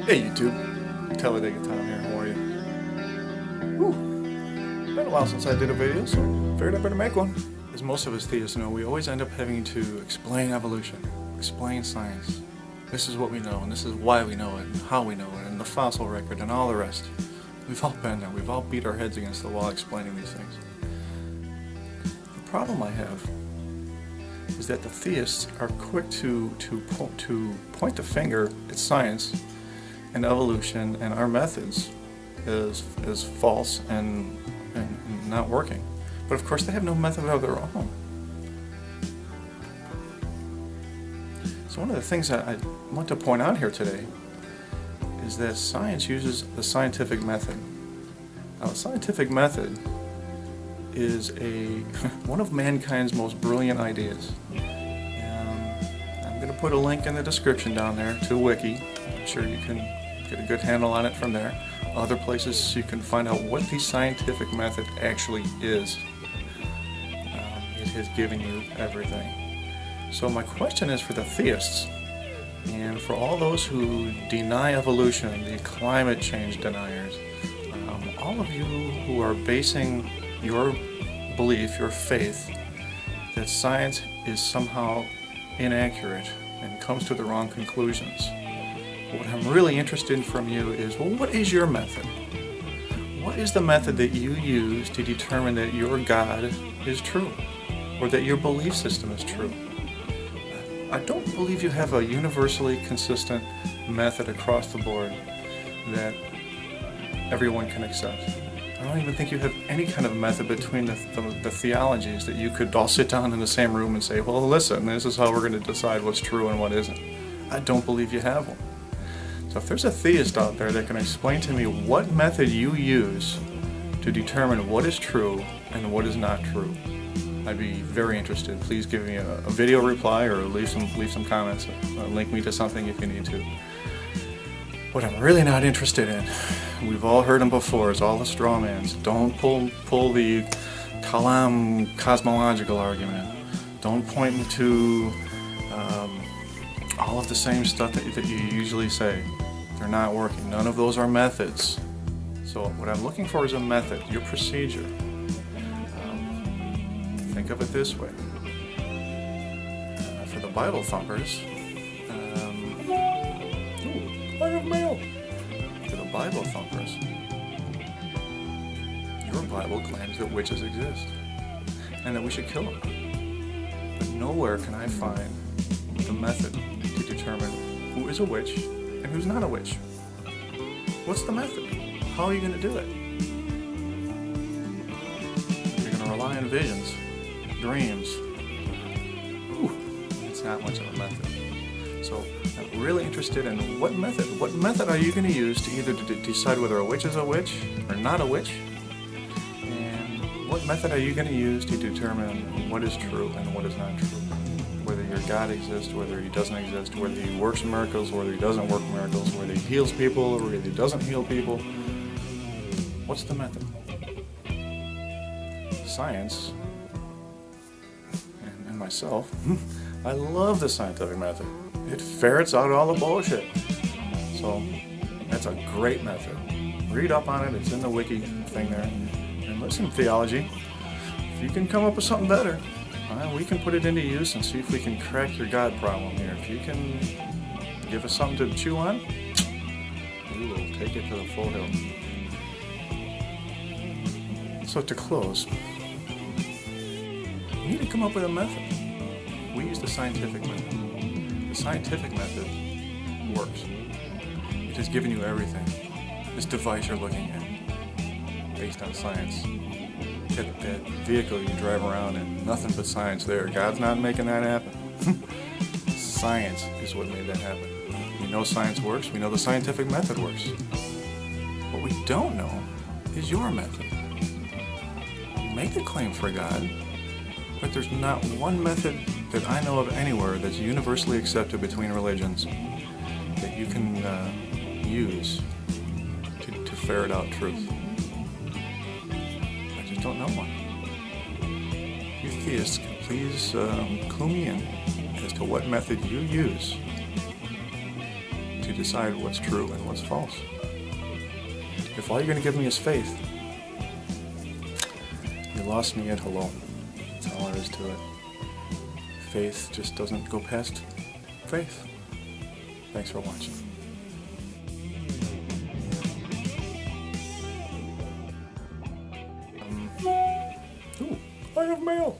Hey YouTube, Talladega Tom here, how are you? Whew. Been a while since I did a video, so figured I better make one. As most of us theists know, we always end up having to explain evolution, explain science. This is what we know, and this is why we know it, and how we know it, and the fossil record, and all the rest. We've all been there, we've all beat our heads against the wall explaining these things. The problem I have is that the theists are quick to point the finger at science and evolution and our methods as false and not working. But of course they have no method of their own. So one of the things that I want to point out here today is that science uses the scientific method. Now the scientific method is one of mankind's most brilliant ideas. And I'm going to put a link in the description down there to Wiki. I'm sure you can get a good handle on it from there. Other places you can find out what the scientific method actually is. It has given you everything. So my question is for the theists and for all those who deny evolution, the climate change deniers, all of you who are basing your belief, your faith, that science is somehow inaccurate and comes to the wrong conclusions. What I'm really interested in from you is, well, what is your method? What is the method that you use to determine that your God is true, or that your belief system is true? I don't believe you have a universally consistent method across the board that everyone can accept. I don't even think you have any kind of method between the theologies that you could all sit down in the same room and say, well, listen, this is how we're going to decide what's true and what isn't. I don't believe you have one. So if there's a theist out there that can explain to me what method you use to determine what is true and what is not true, I'd be very interested. Please give me a video reply or leave some comments. Link me to something if you need to. What I'm really not interested in, we've all heard them before, is all the straw mans. Don't pull the Kalam cosmological argument. Don't point me to all of the same stuff that you usually say. They're not working. None of those are methods. So what I'm looking for is a method, your procedure. Think of it this way. For the Bible thumpers, I have mail. For the Bible thumpers, your Bible claims that witches exist and that we should kill them. But nowhere can I find the method to determine who is a witch and who's not a witch. What's the method? How are you going to do it? You're going to rely on visions, dreams. It's not much of a method. So I'm really interested in what method are you going to use to either decide whether a witch is a witch or not a witch, and what method are you going to use to determine what is true and what is not true, whether your God exists, whether he doesn't exist, whether he works miracles, whether he doesn't work miracles, whether he heals people or whether he doesn't heal people. What's the method? Science and myself, I love the scientific method. It ferrets out all the bullshit. So that's a great method. Read up on it. It's in the wiki thing there. And listen, theology, if you can come up with something better, we can put it into use and see if we can crack your God problem here. If you can give us something to chew on, we will take it to the full hill. So to close, you need to come up with a method. We use the scientific method. The scientific method works. It has given you everything. This device you're looking at, based on science. That vehicle you drive around in, nothing but science there. God's not making that happen. Science is what made that happen. We know science works. We know the scientific method works. What we don't know is your method. You make the claim for God, but there's not one method that I know of anywhere that's universally accepted between religions that you can use to ferret out truth. I just don't know one. You theists, please clue me in as to what method you use to decide what's true and what's false. If all you're going to give me is faith, you lost me at hello. That's all there is to it. Faith just doesn't go past faith. Thanks for watching. Ooh, I have mail.